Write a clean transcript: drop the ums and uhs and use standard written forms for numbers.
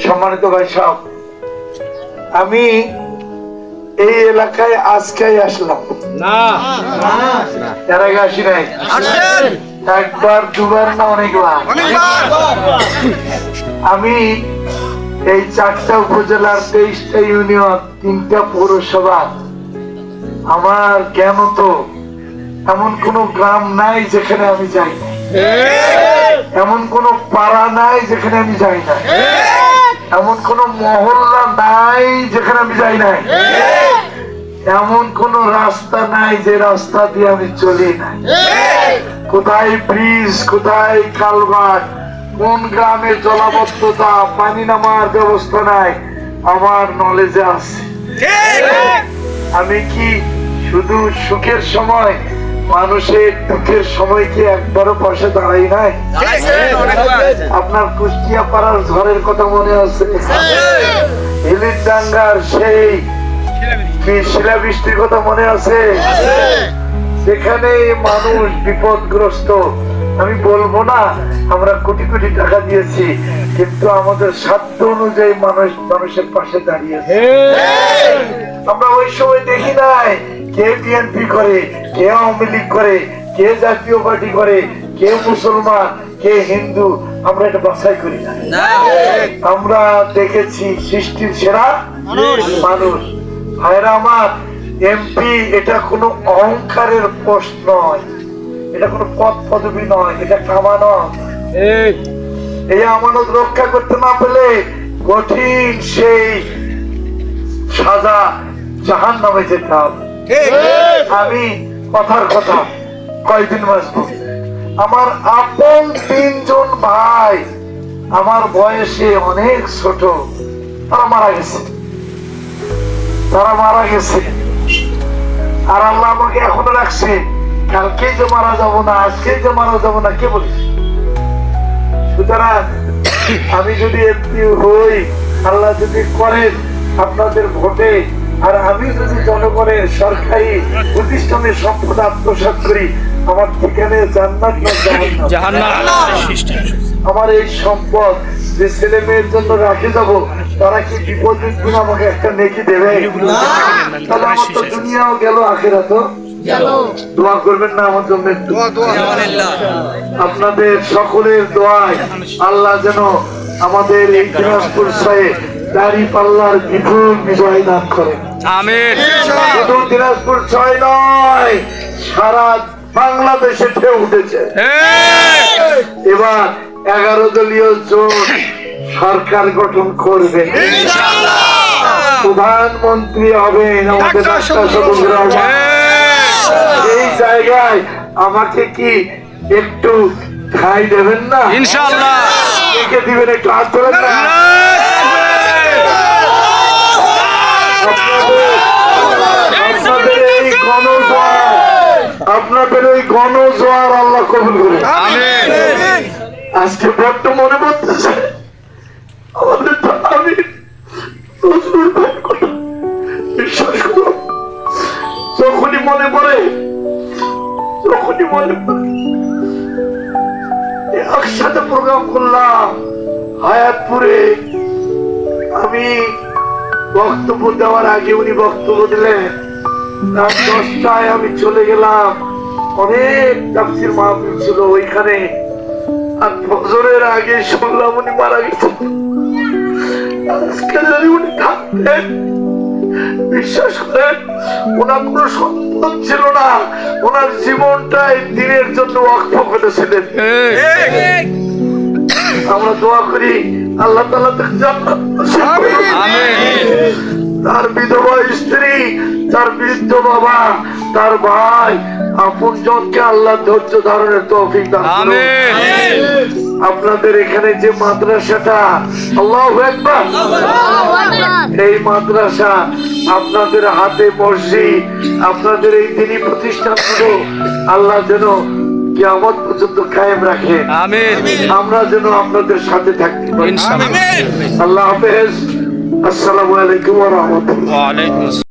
সম্মানিত ভাই সাহেব, আমি এই এলাকায় আজকেই আসলাম, এর আগে আসি নাই। একবার দুবার না অনেকবার। আমি এই 4টা উপজেলার 23টা ইউনিয়ন, 3টা পৌরসভা, আমার জ্ঞান তো এমন কোন গ্রাম নাই যেখানে আমি যাই না, এমন কোন পাড়া নাই যেখানে আমি যাই না, এমন কোন মহল্লা নাই যেখানে আমি যাই না, এমন কোন রাস্তা নাই যে রাস্তা দিয়ে আমি চলি না। কোথায় ব্রিজ, কোথায় কালভার্ট, কোন গ্রামে জলাবদ্ধতা, পানি নামার ব্যবস্থা নাই, আমার নলেজে আছে। আমি কি শুধু সুখের সময়, মানুষের দুঃখের সময় কি একবারও পাশে দাঁড়াই নাই? আপনার কুষ্টিয়া পাড়ার ঝড়ের কথা মনে আছে? হিলিরডাঙ্গার সেই শিলাবৃষ্টির কথা মনে আছে? সেখানে মানুষ বিপদগ্রস্ত। আমি বলবো না আমরা কোটি কোটি টাকা দিয়েছি, কিন্তু আমাদের সাধ্য অনুযায়ী মানুষের পাশে দাঁড়িয়েছে। আমরা ওই সময় দেখি নাই কে বিএনপি করে, কে আওয়ামী লীগ করে, কে জাতীয় পার্টি করে, কে মুসলমান, কে হিন্দু, আমরা এটা বাছাই করি না। আমরা দেখেছি সৃষ্টির সেরা মানুষ। ভাইরা আমার, এমপি এটা কোনো অহংকারের পোস্ট নয়, এটা কোনো পদ পদবি নয়, এটা আমানত। এই আমানত রক্ষা করতে না পেলে কঠিন সেই সাজা, জাহান্নামে যেতে হবে। আমি কথার কথা কয়দিন বাঁচবো? আমার আপন 3 জন ভাই আমার বয়সে অনেক ছোট, তারা মারা গেছে, আর আল্লাহ আমাকে এখনো রাখছে। কালকে যে মারা যাবো না, আজকে যে মারা যাবো না, কে বলিস? সুতরাং আমি যদি এমপি হই, আল্লাহ যদি করেন আপনাদের ভোটে, আর আমি যদি জনগণের সরকারি প্রতিষ্ঠানের সম্পদ আত্মসাৎ করি, আমার ঠিকানে জান্নাত না জাহান্নাম। আমার এই সম্পদ যে ছেলে মেয়ের জন্য রাখে যাব, তারা কি বিপদের দিন আমাকে একটা নেকি দেবে? তাহলে আমার তো দুনিয়াও গেল, আখিরাতও গেল। দোয়া করবেন না আমার জন্য? আপনাদের সকলের দোয়ায় আল্লাহ যেন আমাদের এই দিনাজপুর শহরে দাঁড়িপাল্লার বিপুল বিজয় দান করেন। আমিন। শুধু দিনাজপুর 6 নয়, সারা বাংলাদেশে ঢেউ উঠেছে। এবার 11 দলীয় জোট সরকার গঠন করবে, প্রধানমন্ত্রী হবেন আমাদের এই জায়গায়। আমাকে কি একটু ঠাঁই দেবেন না? ইনশাআল্লাহ কে দিবেন? একটু হাত তোলেন না। আপনাদের এই গণজোয়ার আল্লাহ কবুল করুন। আজকে বড্ড মনে পড়তেছে আমাদের, আমি বিশ্বাস করুন, যখনই মনে পড়ে একসাথে প্রোগ্রাম করলাম হায়াতপুরে। আমি বক্তব্য দেওয়ার আগে উনি বক্তব্য দিলেন, রাত 10টায় আমি চলে গেলাম। অনেক তাফসীর মাহফিল ছিল ওইখানে, আর ফজরের আগে শুনলাম উনি মারা গেছেন। আজকে যদি উনি থাকতেন, বিশ্বাস করেন, ওনার কোনো সন্তান ছিল না, ওনার জীবনটাই দিনের জন্য ওয়াকফ করেছিলেন। আমরা দোয়া করি আল্লাহ তাআলা তাকে জান্নাত নসিব করুন। তার বিধবা স্ত্রী, তার বৃদ্ধ বাবা, তার ভাই, আপনজনকে আল্লাহ ধৈর্য ধারণের তৌফিক দান করুন। আপনাদের এখানে যে মাদ্রাসাটা, আল্লাহু আকবার, এই মাদ্রাসা, আপনাদের হাতে মসজিদ, আপনাদের এই দ্বীনি প্রতিষ্ঠানগুলো আল্লাহ যেন কিয়ামত পর্যন্ত কায়েম রাখেন। আমরা যেন আপনাদের সাথে থাকতে পারি। আল্লাহ হাফেজ। আসসালামু আলাইকুম ওয়া রাহমাতুল্লাহ।